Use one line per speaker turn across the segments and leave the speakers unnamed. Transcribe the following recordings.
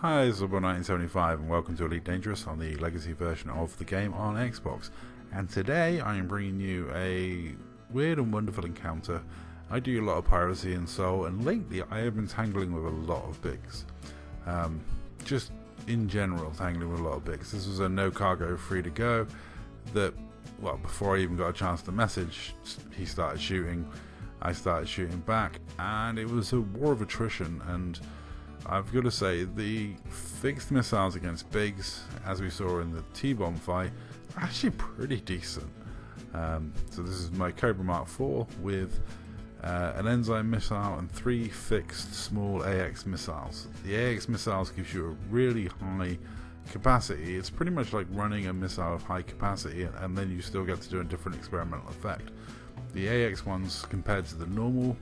Hi, this is Bob1975 and welcome to Elite Dangerous on the legacy version of the game on Xbox. And today I am bringing you a weird and wonderful encounter. I do a lot of piracy and Soul, and lately I have been tangling with a lot of bigs. Just in general, tangling with a lot of bigs. This was a no cargo, free to go that, well, before I even got a chance to message, he started shooting, I started shooting back, and it was a war of attrition. And I've got to say, the fixed missiles against bigs, as we saw in the T-bomb fight, are actually pretty decent. So this is my Cobra Mark IV with an enzyme missile and 3 fixed small AX missiles. The AX missiles gives you a really high capacity. It's pretty much like running a missile of high capacity, and then you still get to do a different experimental effect. The AX ones, compared to the normal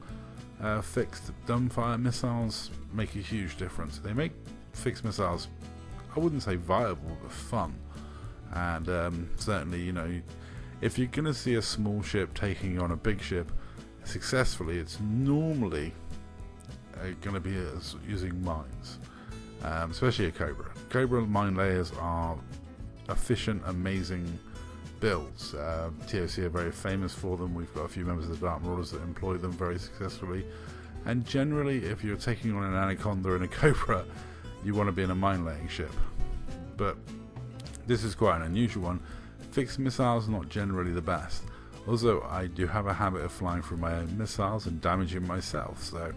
fixed dumbfire missiles, make a huge difference. They make fixed missiles, I wouldn't say viable, but fun. And certainly, you know, if you're going to see a small ship taking on a big ship successfully, it's normally going to be using mines, especially a Cobra. Cobra mine layers are efficient, amazing builds. TOC are very famous for them. We've got a few members of the Dark Marauders that employ them very successfully. And generally, if you're taking on an Anaconda and a Cobra, you want to be in a mine laying ship. But this is quite an unusual one. Fixed missiles not generally the best. Also, I do have a habit of flying through my own missiles and damaging myself, so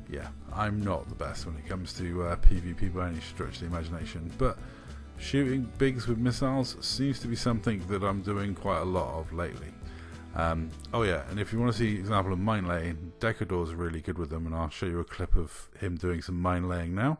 yeah, I'm not the best when it comes to PvP by any stretch of the imagination. But shooting bigs with missiles seems to be something that I'm doing quite a lot of lately. Oh yeah, and if you want to see an example of mine laying, Decador's really good with them, and I'll show you a clip of him doing some mine laying now.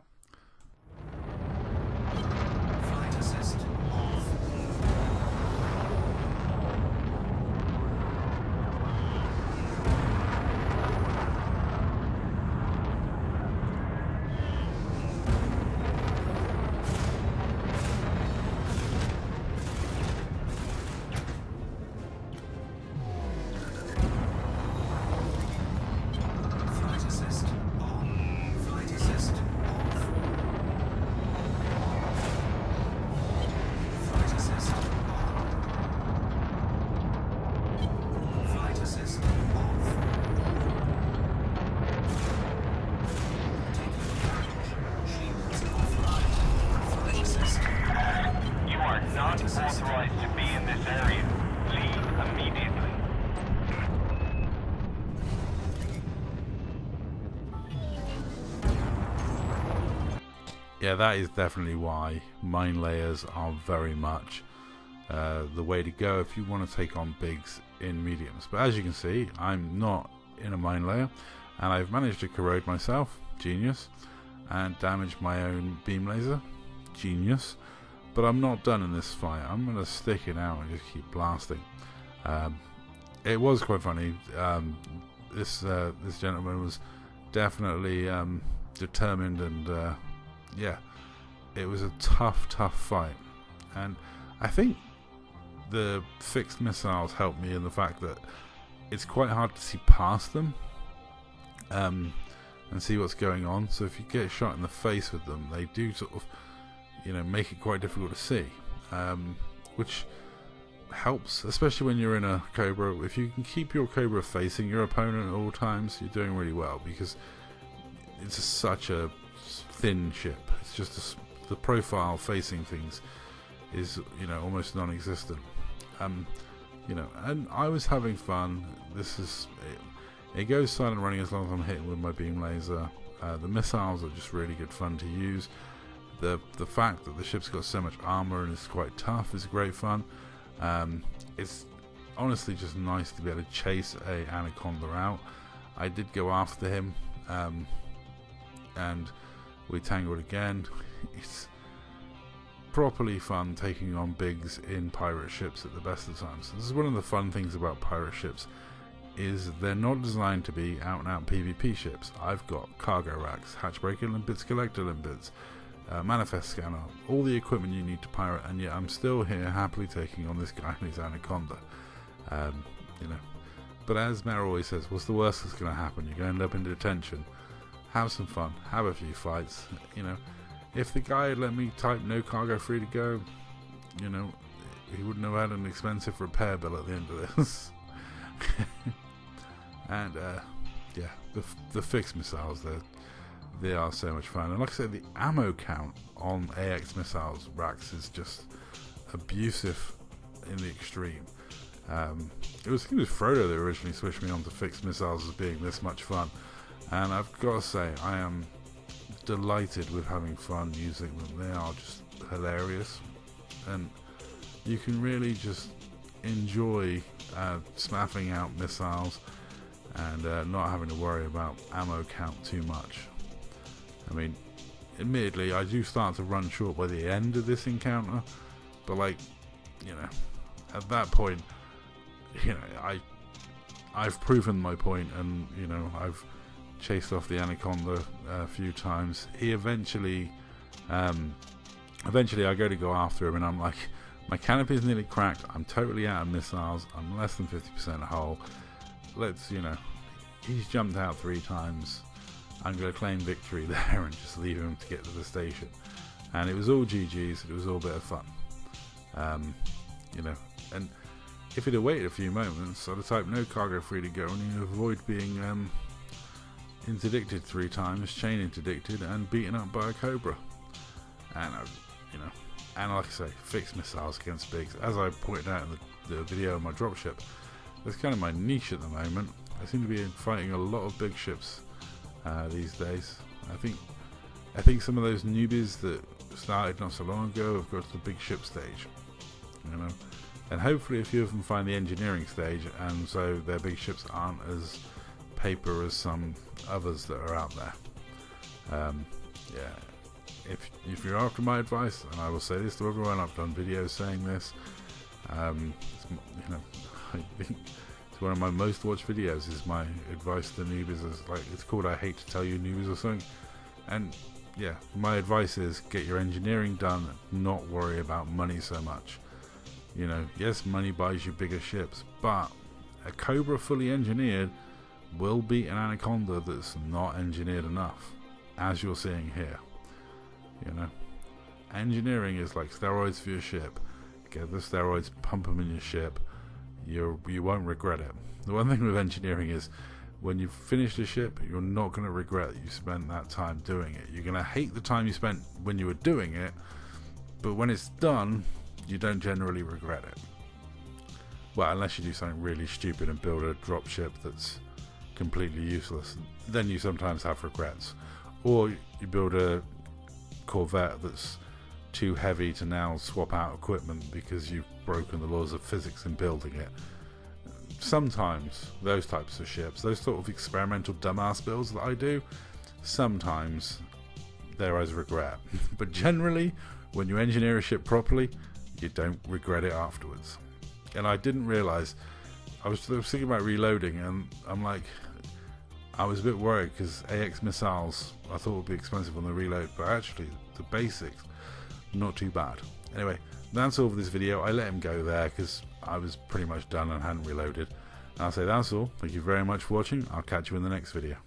Authorized to be in this area. Leave immediately.
Yeah, that is definitely why mine layers are very much the way to go if you want to take on bigs in mediums. But as you can see, I'm not in a mine layer, and I've managed to corrode myself, genius, and damage my own beam laser, genius. But I'm not done in this fight. I'm going to stick it out and just keep blasting. It was quite funny. This gentleman was definitely determined, and yeah, it was a tough fight. And I think the fixed missiles helped me in the fact that it's quite hard to see past them and see what's going on. So if you get shot in the face with them, they do sort of, you know, make it quite difficult to see, which helps, especially when you're in a Cobra. If you can keep your Cobra facing your opponent at all times, you're doing really well, because it's such a thin ship. It's just the profile facing things is, you know, almost non-existent. You know, and I was having fun. This is it goes silent running as long as I'm hitting with my beam laser. The missiles are just really good fun to use. The fact that the ship's got so much armor and is quite tough is great fun. It's honestly just nice to be able to chase a Anaconda out. I did go after him, and we tangled again. It's properly fun taking on bigs in pirate ships at the best of times. This is one of the fun things about pirate ships, is they're not designed to be out and out PvP ships. I've got cargo racks, hatchbreaker limpets, collector limpets, manifest scanner, all the equipment you need to pirate, and yet I'm still here happily taking on this guy and his Anaconda. You know, but as Mara always says, what's the worst that's going to happen? You're going to end up in detention. Have some fun, have a few fights, you know. If the guy had let me type no cargo free to go, you know, he wouldn't have had an expensive repair bill at the end of this. And yeah, the fixed missiles, they are so much fun. And like I said, the ammo count on AX missiles racks is just abusive in the extreme. It was Frodo that originally switched me on to fixed missiles as being this much fun, and I've got to say I am delighted with having fun using them. They are just hilarious, and you can really just enjoy smaffing out missiles and not having to worry about ammo count too much. I mean, admittedly, I do start to run short by the end of this encounter, but like, you know, at that point, you know, I've proven my point, and you know, I've chased off the Anaconda a few times. He eventually I go after him, and I'm like, my canopy is nearly cracked, I'm totally out of missiles, I'm less than 50% hull, let's, you know, he's jumped out 3 times, I'm going to claim victory there and just leave him to get to the station. And it was all GG's, it was all a bit of fun. You know, and if he'd have waited a few moments, I'd have typed no cargo free to go, and he'd avoid being interdicted 3 times, chain interdicted, and beaten up by a Cobra. And you know, and like I say, fixed missiles against bigs. As I pointed out in the video of my dropship, that's kind of my niche at the moment. I seem to be fighting a lot of big ships these days. I think some of those newbies that started not so long ago have got to the big ship stage, you know, and hopefully a few of them find the engineering stage, and so their big ships aren't as paper as some others that are out there. Yeah, if you're after my advice, and I will say this to everyone, I've done videos saying this, you know, I think it's one of my most watched videos is my advice to newbies. Is like, it's called I Hate to Tell You Newbies or something. And yeah, my advice is get your engineering done, not worry about money so much. You know, yes, money buys you bigger ships, but a Cobra fully engineered will beat an Anaconda that's not engineered enough, as you're seeing here. You know, engineering is like steroids for your ship. Get the steroids, pump them in your ship, you won't regret it. The one thing with engineering is, when you finish the ship, you're not going to regret that you spent that time doing it. You're going to hate the time you spent when you were doing it, but when it's done, you don't generally regret it. Well, unless you do something really stupid and build a dropship that's completely useless, then you sometimes have regrets. Or you build a Corvette that's too heavy to now swap out equipment because you've broken the laws of physics in building it. Sometimes those types of ships, those sort of experimental dumbass builds that I do, sometimes there is regret. But generally, when you engineer a ship properly, you don't regret it afterwards. And I didn't realize, I was thinking about reloading, and I'm like, I was a bit worried because AX missiles I thought would be expensive on the reload, but actually the basics, not too bad. Anyway, that's all for this video. I let him go there because I was pretty much done and hadn't reloaded. And I'll say that's all. Thank you very much for watching. I'll catch you in the next video.